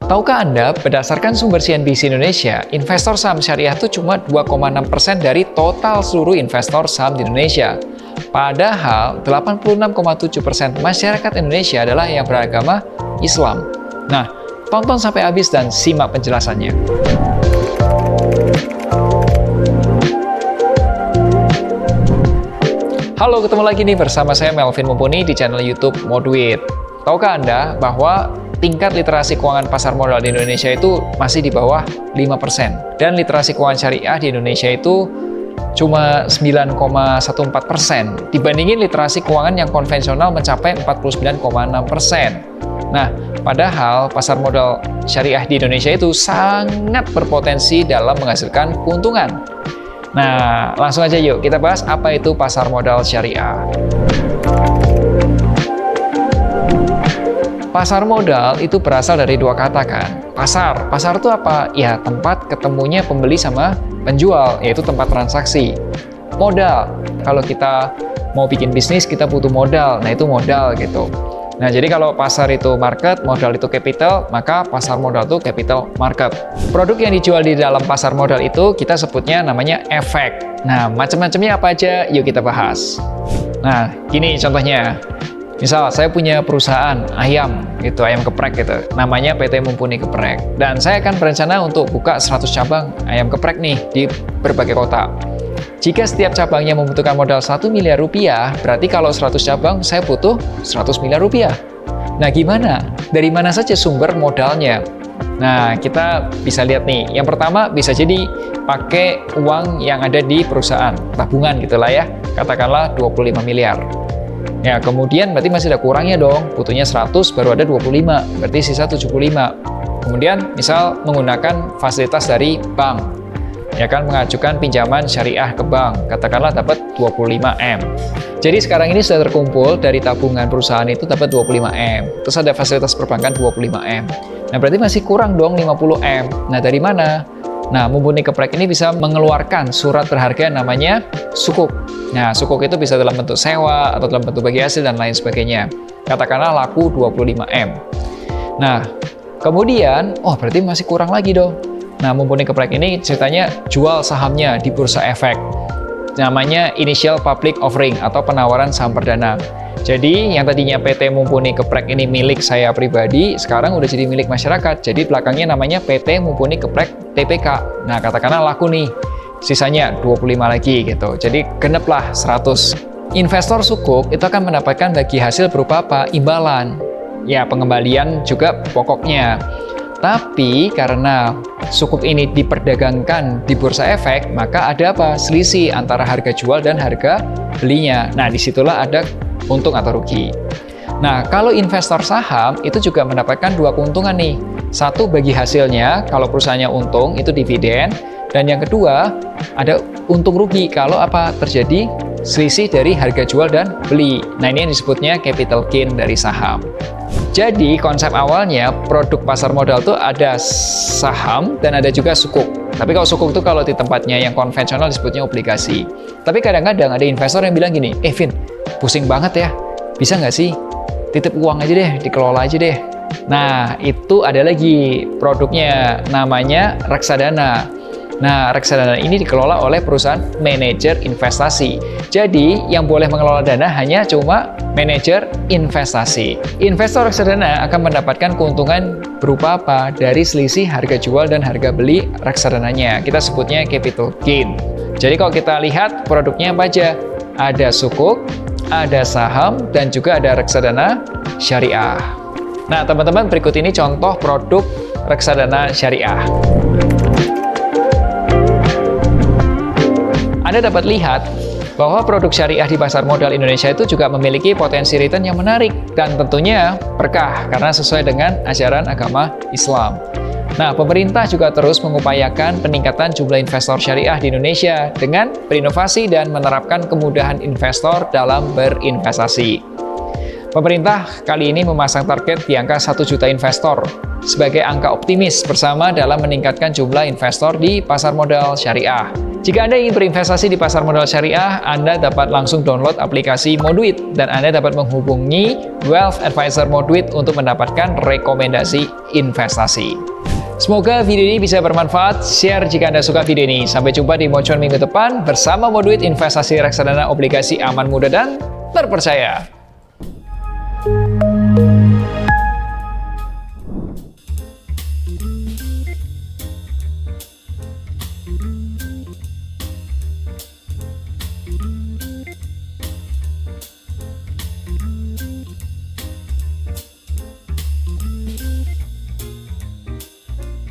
Tahukah Anda, berdasarkan sumber CNBC Indonesia, investor saham syariah itu cuma 2,6% dari total seluruh investor saham di Indonesia. Padahal, 86,7% masyarakat Indonesia adalah yang beragama Islam. Nah, tonton sampai habis dan simak penjelasannya. Halo, ketemu lagi nih bersama saya Melvin Mumpuni di channel YouTube Moduit. Tahukah Anda bahwa tingkat literasi keuangan pasar modal di Indonesia itu masih di bawah 5%. Dan literasi keuangan syariah di Indonesia itu cuma 9,14%. Dibandingin literasi keuangan yang konvensional mencapai 49,6%. Nah, padahal pasar modal syariah di Indonesia itu sangat berpotensi dalam menghasilkan keuntungan. Nah, langsung aja yuk kita bahas apa itu pasar modal syariah. Pasar modal itu berasal dari dua kata kan. Pasar itu apa? Ya, tempat ketemunya pembeli sama penjual, yaitu tempat transaksi. Modal, kalau kita mau bikin bisnis kita butuh modal, nah itu modal gitu. Nah, jadi kalau pasar itu market, modal itu capital, maka pasar modal itu capital market. Produk yang dijual di dalam pasar modal itu kita sebutnya namanya efek. Nah, macam-macamnya apa aja? Yuk kita bahas. Nah, gini contohnya. Misal, saya punya perusahaan ayam geprek gitu. Namanya PT Mumpuni Geprek. Dan saya akan berencana untuk buka 100 cabang ayam geprek nih di berbagai kota. Jika setiap cabangnya membutuhkan modal 1 miliar rupiah, berarti kalau 100 cabang saya butuh 100 miliar rupiah. Nah, gimana? Dari mana saja sumber modalnya? Nah, kita bisa lihat nih. Yang pertama bisa jadi pakai uang yang ada di perusahaan, tabungan gitulah ya. Katakanlah 25 miliar. Ya, kemudian berarti masih ada kurangnya dong. Butuhnya 100, baru ada 25. Berarti sisa 75. Kemudian, misal menggunakan fasilitas dari bank. Ya kan, mengajukan pinjaman syariah ke bank. Katakanlah dapat 25M. Jadi sekarang ini sudah terkumpul dari tabungan perusahaan itu dapat 25M. Terus ada fasilitas perbankan 25M. Nah, berarti masih kurang dong 50M. Nah, dari mana? Nah, Mumpuni Geprek ini bisa mengeluarkan surat berharga namanya sukuk. Nah, sukuk itu bisa dalam bentuk sewa atau dalam bentuk bagi hasil dan lain sebagainya. Katakanlah laku 25M. Nah, kemudian, berarti masih kurang lagi dong. Nah, Mumpuni Geprek ini ceritanya jual sahamnya di Bursa Efek. Namanya Initial Public Offering atau penawaran saham perdana. Jadi, yang tadinya PT Mumpuni Geprek ini milik saya pribadi, sekarang udah jadi milik masyarakat. Jadi, belakangnya namanya PT Mumpuni Geprek TPK. Nah, katakanlah laku nih, sisanya 25 lagi gitu. Jadi, geneplah 100. Investor sukuk itu akan mendapatkan bagi hasil berupa apa? Imbalan. Ya, pengembalian juga pokoknya. Tapi, karena sukuk ini diperdagangkan di Bursa Efek, maka ada apa? Selisih antara harga jual dan harga belinya. Nah, disitulah ada untung atau rugi. Nah, kalau investor saham itu juga mendapatkan dua keuntungan nih. Satu, bagi hasilnya, kalau perusahaannya untung itu dividen. Dan yang kedua, ada untung rugi kalau apa? Terjadi selisih dari harga jual dan beli. Nah, ini yang disebutnya capital gain dari saham. Jadi, konsep awalnya produk pasar modal itu ada saham dan ada juga sukuk. Tapi kalau sukuk itu kalau di tempatnya yang konvensional disebutnya obligasi. Tapi kadang-kadang ada investor yang bilang gini, Vin, pusing banget ya, bisa nggak sih titip uang aja deh, dikelola aja deh. Nah, itu ada lagi produknya, namanya reksadana. Nah, reksadana ini dikelola oleh perusahaan manajer investasi. Jadi, yang boleh mengelola dana hanya cuma manajer investasi. Investor reksadana akan mendapatkan keuntungan berupa apa? Dari selisih harga jual dan harga beli reksadananya. Kita sebutnya capital gain. Jadi, kalau kita lihat produknya apa aja? Ada sukuk, ada saham, dan juga ada reksadana syariah. Nah, teman-teman, berikut ini contoh produk reksadana syariah. Anda dapat lihat bahwa produk syariah di pasar modal Indonesia itu juga memiliki potensi return yang menarik dan tentunya berkah karena sesuai dengan ajaran agama Islam. Nah, pemerintah juga terus mengupayakan peningkatan jumlah investor syariah di Indonesia dengan berinovasi dan menerapkan kemudahan investor dalam berinvestasi. Pemerintah kali ini memasang target di angka 1 juta investor sebagai angka optimis bersama dalam meningkatkan jumlah investor di pasar modal syariah. Jika Anda ingin berinvestasi di pasar modal syariah, Anda dapat langsung download aplikasi Moduit dan Anda dapat menghubungi Wealth Advisor Moduit untuk mendapatkan rekomendasi investasi. Semoga video ini bisa bermanfaat. Share jika Anda suka video ini. Sampai jumpa di Mocuan minggu depan bersama Moduit, investasi reksadana obligasi aman, mudah, dan terpercaya.